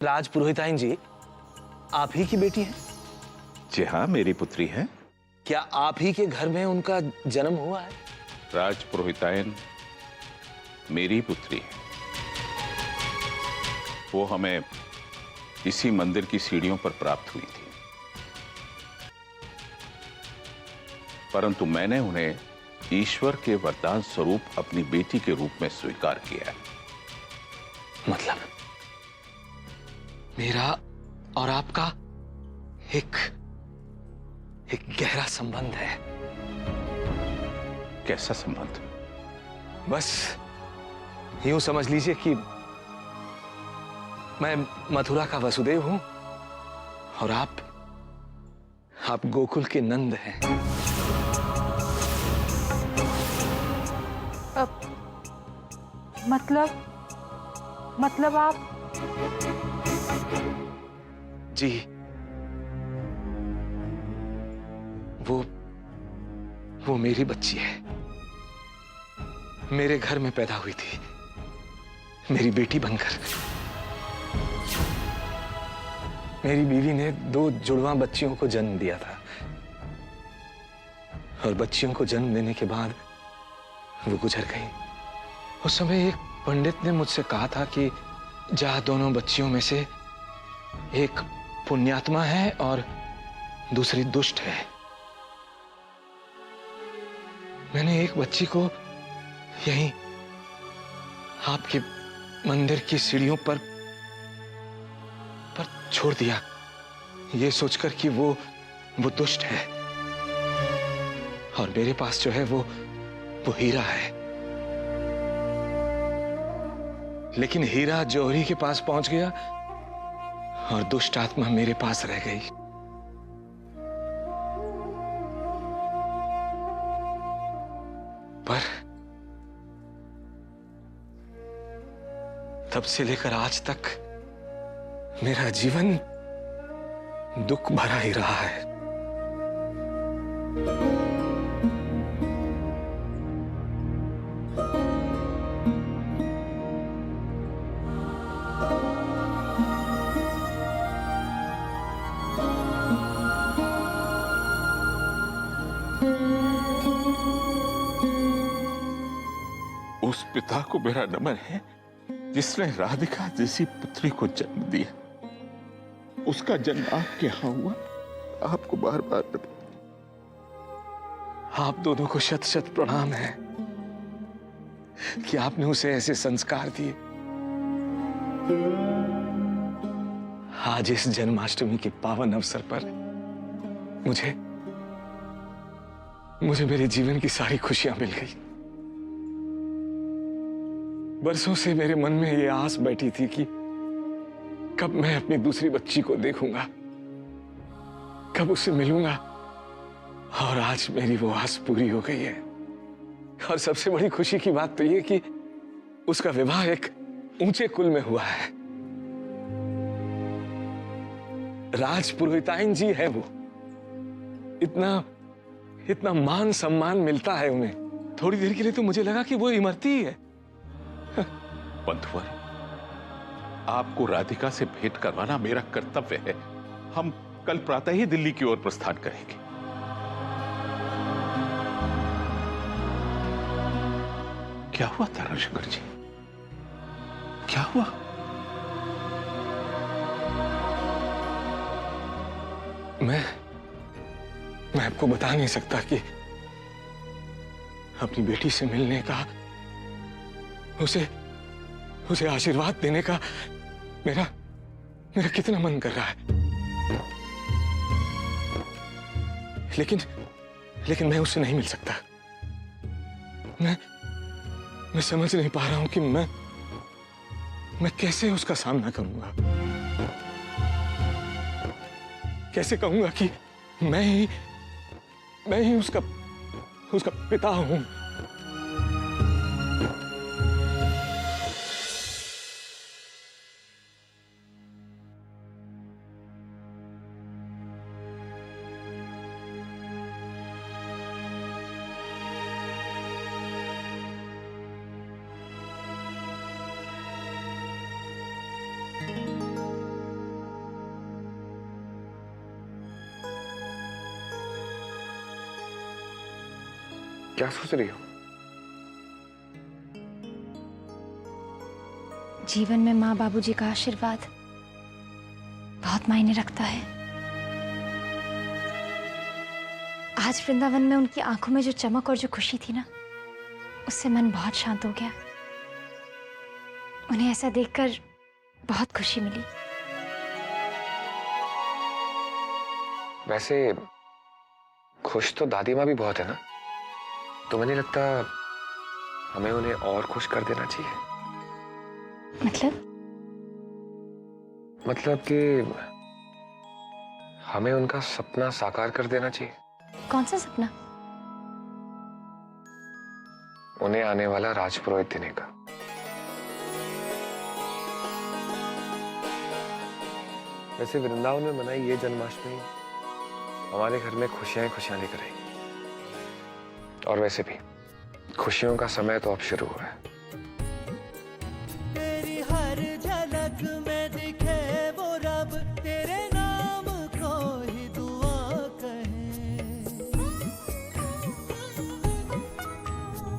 राज पुरोहिताइन जी, आप ही की बेटी है? जी हाँ, मेरी पुत्री है। क्या आप ही के घर में उनका जन्म हुआ है? राज पुरोहिताइन मेरी पुत्री है। वो हमें इसी मंदिर की सीढ़ियों पर प्राप्त हुई थी, परंतु मैंने उन्हें ईश्वर के वरदान स्वरूप अपनी बेटी के रूप में स्वीकार किया है। मतलब मेरा और आपका एक गहरा संबंध है। कैसा संबंध? बस यूं समझ लीजिए कि मैं मथुरा का वसुदेव हूं और आप गोकुल के नंद हैं। मतलब आप? जी, वो मेरी बच्ची है। मेरे घर में पैदा हुई थी, मेरी बेटी बनकर। मेरी बीवी ने 2 जुड़वा बच्चियों को जन्म दिया था और बच्चियों को जन्म देने के बाद वो गुजर गई। उस समय एक पंडित ने मुझसे कहा था कि जहां दोनों बच्चियों में से एक पुण्यात्मा है और दूसरी दुष्ट है। मैंने एक बच्ची को यहीं आपके मंदिर की सीढ़ियों पर छोड़ दिया, ये सोचकर कि वो दुष्ट है और मेरे पास जो है वो हीरा है। लेकिन हीरा जौहरी के पास पहुंच गया और दुष्ट आत्मा मेरे पास रह गई। पर तब से लेकर आज तक मेरा जीवन दुख भरा ही रहा है। उस पिता को मेरा नमन है जिसने राधिका जैसी पुत्री को जन्म दिया। उसका जन्म आपके यहां हुआ, आपको बार बार आप दोनों को शत शत प्रणाम है कि आपने उसे ऐसे संस्कार दिए। आज इस जन्माष्टमी के पावन अवसर पर मुझे मेरे जीवन की सारी खुशियां मिल गई। बरसों से मेरे मन में ये आस बैठी थी कि कब मैं अपनी दूसरी बच्ची को देखूंगा, कब उससे मिलूंगा, और आज मेरी वो आस पूरी हो गई है। और सबसे बड़ी खुशी की बात तो ये कि उसका विवाह एक ऊंचे कुल में हुआ है। राज पुरोहिताइन जी है वो। इतना मान सम्मान मिलता है उन्हें। थोड़ी देर के लिए तो मुझे लगा कि वो इमरती ही है। बंधुवर, आपको राधिका से भेंट करवाना मेरा कर्तव्य है। हम कल प्रातः ही दिल्ली की ओर प्रस्थान करेंगे। क्या हुआ ताराशंकर जी? क्या हुआ? मैं आपको बता नहीं सकता कि अपनी बेटी से मिलने का, उसे आशीर्वाद देने का मेरा कितना मन कर रहा है। लेकिन मैं उससे नहीं मिल सकता। मैं समझ नहीं पा रहा हूं कि मैं कैसे उसका सामना करूंगा। कैसे कहूंगा कि मैं ही उसका पिता हूं। क्या सोच रही हो? जीवन में माँ बाबूजी का आशीर्वाद बहुत मायने रखता है। आज वृंदावन में उनकी आंखों में जो चमक और जो खुशी थी ना, उससे मन बहुत शांत हो गया। उन्हें ऐसा देखकर बहुत खुशी मिली। वैसे खुश तो दादी माँ भी बहुत है ना, तो मुझे लगता हमें उन्हें और खुश कर देना चाहिए। मतलब कि हमें उनका सपना साकार कर देना चाहिए। कौन सा सपना? उन्हें आने वाला राजपुरोहित देने का। वैसे वृंदावन में मनाई ये जन्माष्टमी हमारे घर में खुशियां ही खुशियां लेकर आएगी। और वैसे भी खुशियों का समय तो अब शुरू हुआ है। तेरी हर झलक में दिखे वो रब, तेरे नाम को ही दुआ कहें।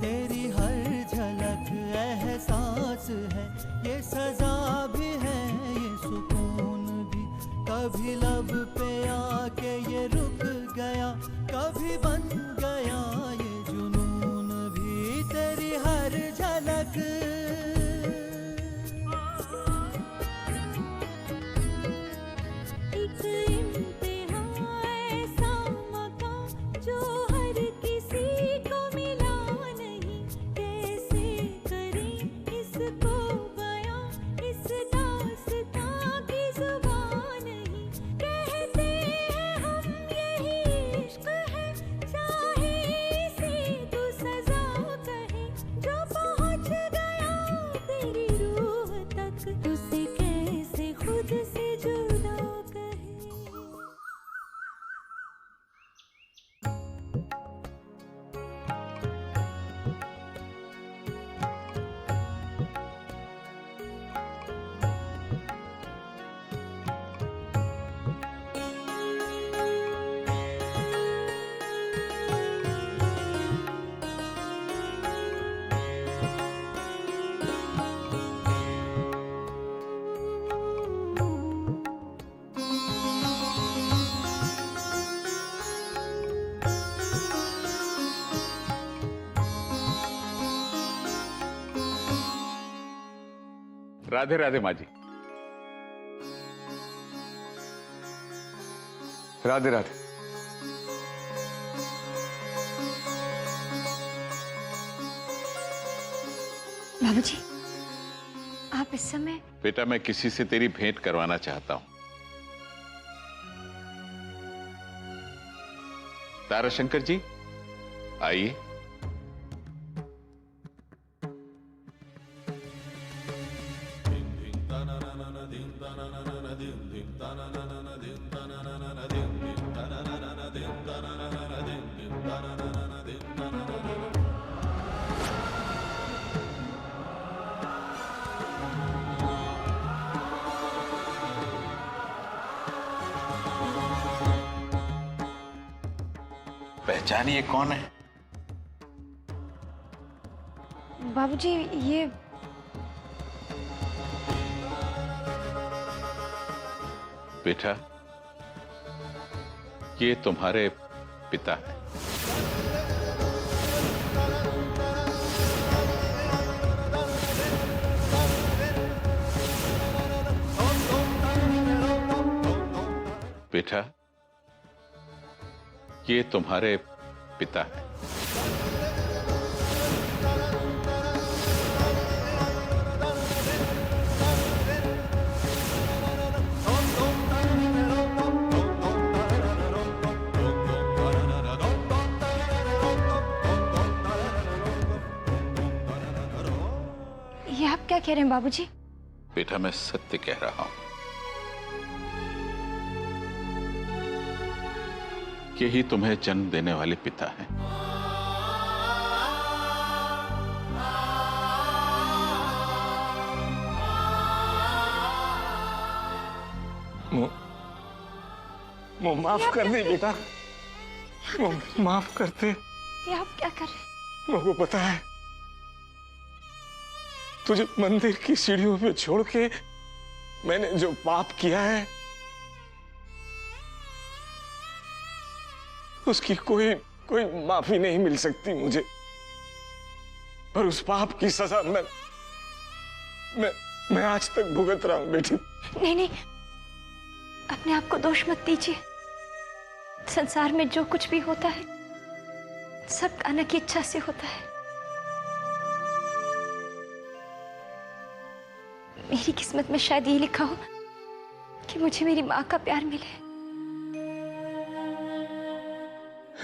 तेरी हर झलक एहसास है, ये सजा भी है, ये सुकून भी। कभी लब पे आके ये रुक गया, कभी बन गया ये जुनून भी। तेरी हर झलक एक इम्तिहान ऐसा मकाम जो हर किसी को मिला नहीं। कैसे करें इसको बयां, इस दास्तां की जुबान नहीं। कहते हैं हम यही इश्क है, चाहे इसे तो सजा कहे। जो पहुंच गया तेरी रूह तक, उसे कैसे खुद से जुदा कहे। राधे राधे माँ जी। राधे राधे। बाबूजी, आप इस समय? बेटा मैं किसी से तेरी भेंट करवाना चाहता हूं। ताराशंकर जी आइए। पहचानिए कौन है? बाबूजी, ये बेटा ये तुम्हारे पिता हैं। बेटा ये तुम्हारे पिता हैं। ये आप क्या कह रहे हैं बाबूजी? बेटा मैं सत्य कह रहा हूं। यही तुम्हें जन्म देने वाले पिता हैं। माफ कर दे बेटा, माफ कर दे। ये आप क्या कर रहे हैं? मुझे पता है तुझे मंदिर की सीढ़ियों पे छोड़ के मैंने जो पाप किया है उसकी कोई कोई माफी नहीं मिल सकती मुझे। पर उस पाप की सजा मैं आज तक भुगत रहा हूं बेटी। नहीं नहीं, अपने आप को दोष मत दीजिए। संसार में जो कुछ भी होता है सब कान्हा की इच्छा से होता है। मेरी किस्मत में शायद ये लिखा हो कि मुझे मेरी माँ का प्यार मिले।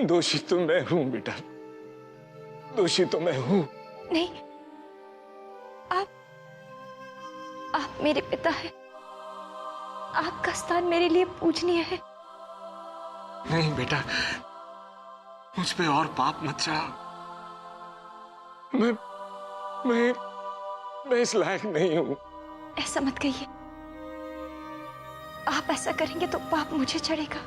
दोषी तो मैं हूं बेटा, दोषी तो मैं हूं। नहीं, आप मेरे पिता हैं। आपका स्थान मेरे लिए पूजनीय है। नहीं बेटा, मुझ पे और पाप मत चढ़ा। मैं इस लायक नहीं हूं। ऐसा मत कहिए। आप ऐसा करेंगे तो पाप मुझे चढ़ेगा।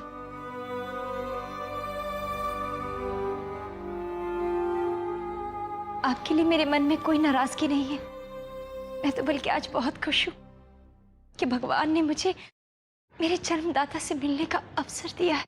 आपके लिए मेरे मन में कोई नाराजगी नहीं है। मैं तो बल्कि आज बहुत खुश हूं कि भगवान ने मुझे मेरे जन्मदाता से मिलने का अवसर दिया है।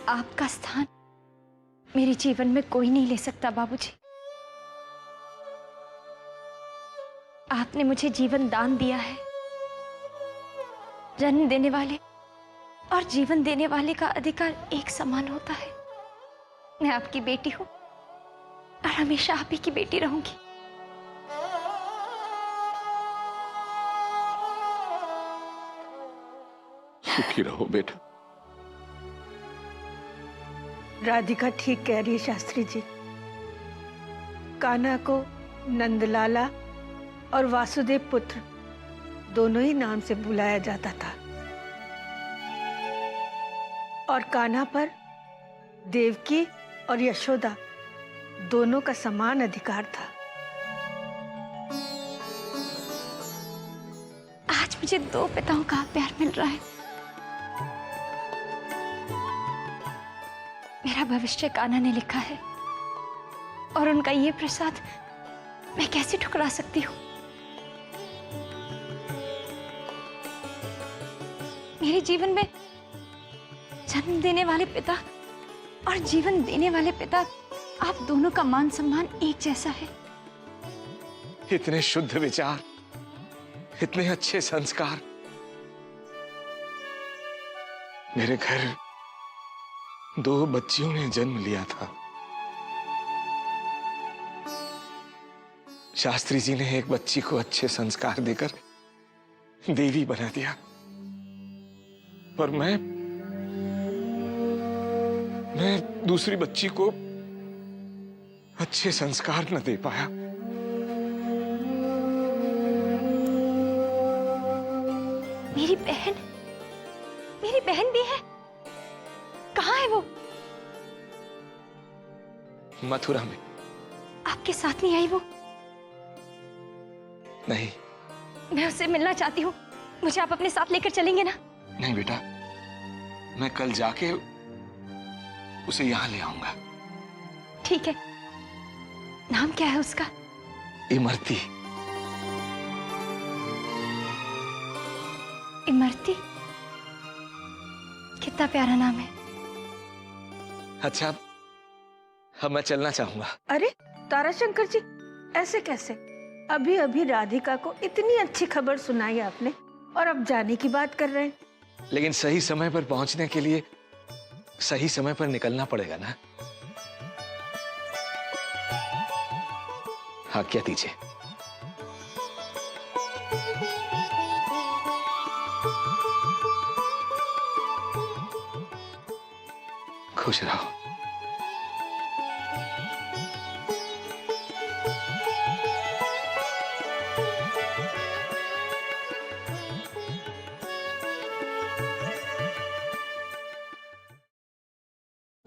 आपका स्थान मेरे जीवन में कोई नहीं ले सकता बाबूजी। आपने मुझे जीवन दान दिया है। जन्म देने वाले और जीवन देने वाले का अधिकार एक समान होता है। मैं आपकी बेटी हूं और हमेशा आप ही की बेटी रहूंगी। सुखी रहो बेटा। राधिका ठीक कह रही है शास्त्री जी। कान्हा को नंदलाला और वासुदेव पुत्र दोनों ही नाम से बुलाया जाता था और कान्हा पर देवकी और यशोदा दोनों का समान अधिकार था। आज मुझे दो पिताओं का प्यार मिल रहा है। मेरा भविष्य कान्हा ने लिखा है और उनका ये प्रसाद मैं कैसे ठुकरा सकती हूँ। मेरे जीवन में जन्म देने वाले पिता और जीवन देने वाले पिता, आप दोनों का मान सम्मान एक जैसा है। इतने शुद्ध विचार, इतने अच्छे संस्कार मेरे घर दो बच्चियों ने जन्म लिया था। शास्त्री जी ने एक बच्ची को अच्छे संस्कार देकर देवी बना दिया, पर मैं दूसरी बच्ची को अच्छे संस्कार न दे पाया। मेरी बहन भी है। कहाँ है वो? मथुरा में। आपके साथ नहीं आई वो? नहीं। मैं उससे मिलना चाहती हूँ। मुझे आप अपने साथ लेकर चलेंगे ना? नहीं बेटा, मैं कल जाके उसे यहां ले आऊंगा। ठीक है। नाम क्या है उसका? इमरती। इमरती? कितना प्यारा नाम है। अच्छा, अब मैं चलना चाहूंगा। अरे ताराशंकर जी, ऐसे कैसे? अभी अभी राधिका को इतनी अच्छी खबर सुनाई आपने और अब जाने की बात कर रहे हैं। लेकिन सही समय पर पहुंचने के लिए सही समय पर निकलना पड़ेगा ना। आज्ञा दीजिए। खुश रहो।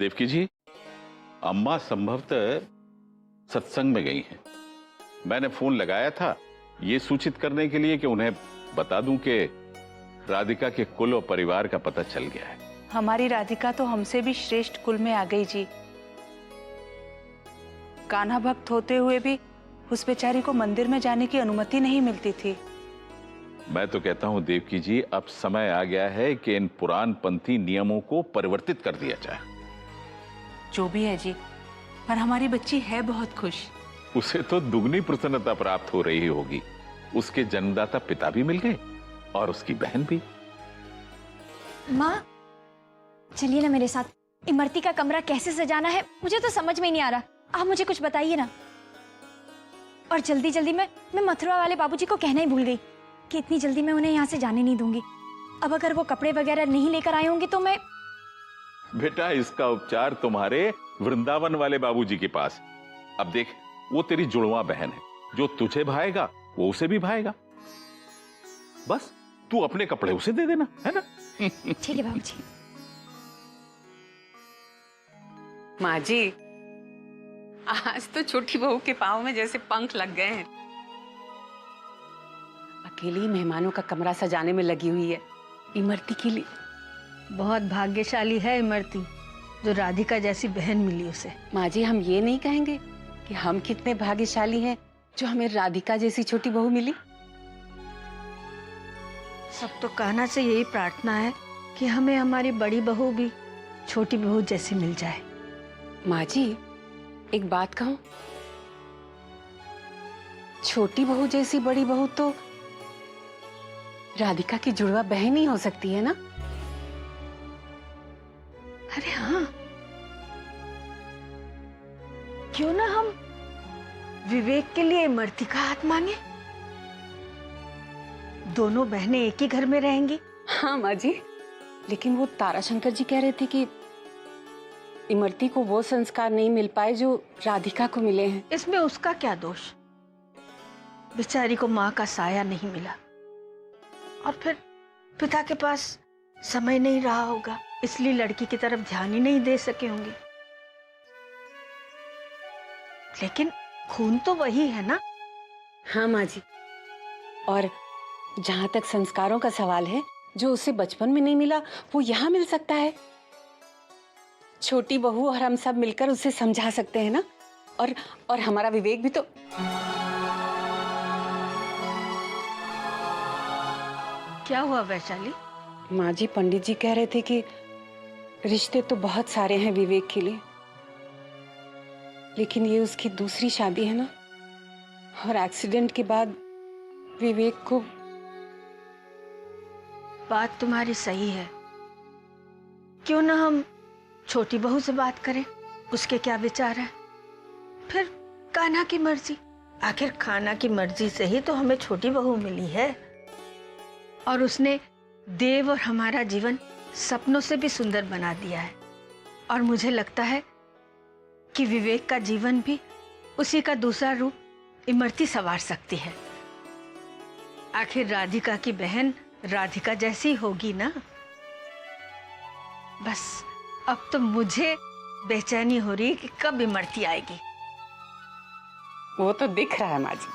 देवकी जी, अम्मा संभवतः सत्संग में गई हैं। मैंने फोन लगाया था ये सूचित करने के लिए कि उन्हें बता दूं कि राधिका के कुल और परिवार का पता चल गया है। हमारी राधिका तो हमसे भी श्रेष्ठ कुल में आ गई जी। कान्हा भक्त होते हुए भी उस बेचारी को मंदिर में जाने की अनुमति नहीं मिलती थी। मैं तो कहता हूं देवकी जी, अब समय आ गया है कि इन पुराण पंथी नियमों को परिवर्तित कर दिया जाए। जो भी है जी, पर हमारी बच्ची है बहुत खुश। उसे तो दुगनी प्रसन्नता प्राप्त हो रही होगी। उसके जन्मदाता पिता भी मिल गए और उसकी बहन भी। माँ, चलिए ना मेरे साथ। इमरती का कमरा कैसे सजाना है मुझे तो समझ में ही नहीं आ रहा। आप मुझे कुछ बताइए ना। और जल्दी जल्दी मैं मथुरा वाले बाबूजी को कहना ही भूल गई कि इतनी जल्दी मैं उन्हें यहाँ से जाने नहीं दूंगी। अब अगर वो कपड़े वगैरह नहीं लेकर आए होंगे तो मैं। बेटा, इसका उपचार तुम्हारे वृंदावन वाले बाबूजी के पास। अब देख, वो तेरी जुड़वा बहन है, जो तुझे भाएगा वो उसे भी भाएगा। बस तू अपने कपड़े उसे दे देना, है ना? ठीक है बाबूजी। माँ जी, आज तो छोटी बहू के पाँव में जैसे पंख लग गए हैं। अकेली मेहमानों का कमरा सजाने में लगी हुई है, इमरती के लिए। बहुत भाग्यशाली है इमरती, जो राधिका जैसी बहन मिली उसे। माँ जी, हम ये नहीं कहेंगे कि हम कितने भाग्यशाली हैं जो हमें राधिका जैसी छोटी बहू मिली। सब तो कान्हा से यही प्रार्थना है कि हमें हमारी बड़ी बहू भी छोटी बहू जैसी मिल जाए। माँ जी, एक बात कहूं, छोटी बहू जैसी बड़ी बहू तो राधिका की जुड़वा बहन ही हो सकती है ना? अरे हाँ, क्यों ना हम विवेक के लिए इमरती का हाथ मांगे। दोनों बहनें एक ही घर में रहेंगी। हाँ माँ जी, लेकिन वो ताराशंकर जी कह रहे थे कि इमरती को वो संस्कार नहीं मिल पाए जो राधिका को मिले हैं। इसमें उसका क्या दोष? बेचारी को माँ का साया नहीं मिला और फिर पिता के पास समय नहीं रहा होगा, इसलिए लड़की की तरफ ध्यान ही नहीं दे सके होंगे। लेकिन खून तो वही है ना? हाँ माँ जी, और जहां तक संस्कारों का सवाल है, जो उसे बचपन में नहीं मिला वो यहाँ मिल सकता है। छोटी बहू और हम सब मिलकर उसे समझा सकते हैं ना। और हमारा विवेक भी तो। क्या हुआ वैशाली? माँ जी, पंडित जी कह रहे थे कि रिश्ते तो बहुत सारे हैं विवेक के लिए, लेकिन ये उसकी दूसरी शादी है ना, और एक्सीडेंट के बाद विवेक को। बात तुम्हारी सही है। क्यों ना हम छोटी बहू से बात करें, उसके क्या विचार है। फिर कान्हा की मर्जी, आखिर कान्हा की मर्जी से ही तो हमें छोटी बहू मिली है, और उसने देव और हमारा जीवन सपनों से भी सुंदर बना दिया है। और मुझे लगता है कि विवेक का जीवन भी उसी का दूसरा रूप इमरती संवार सकती है। आखिर राधिका की बहन राधिका जैसी होगी ना। बस अब तो मुझे बेचैनी हो रही है कि कब इमरती आएगी। वो तो दिख रहा है माँ जी।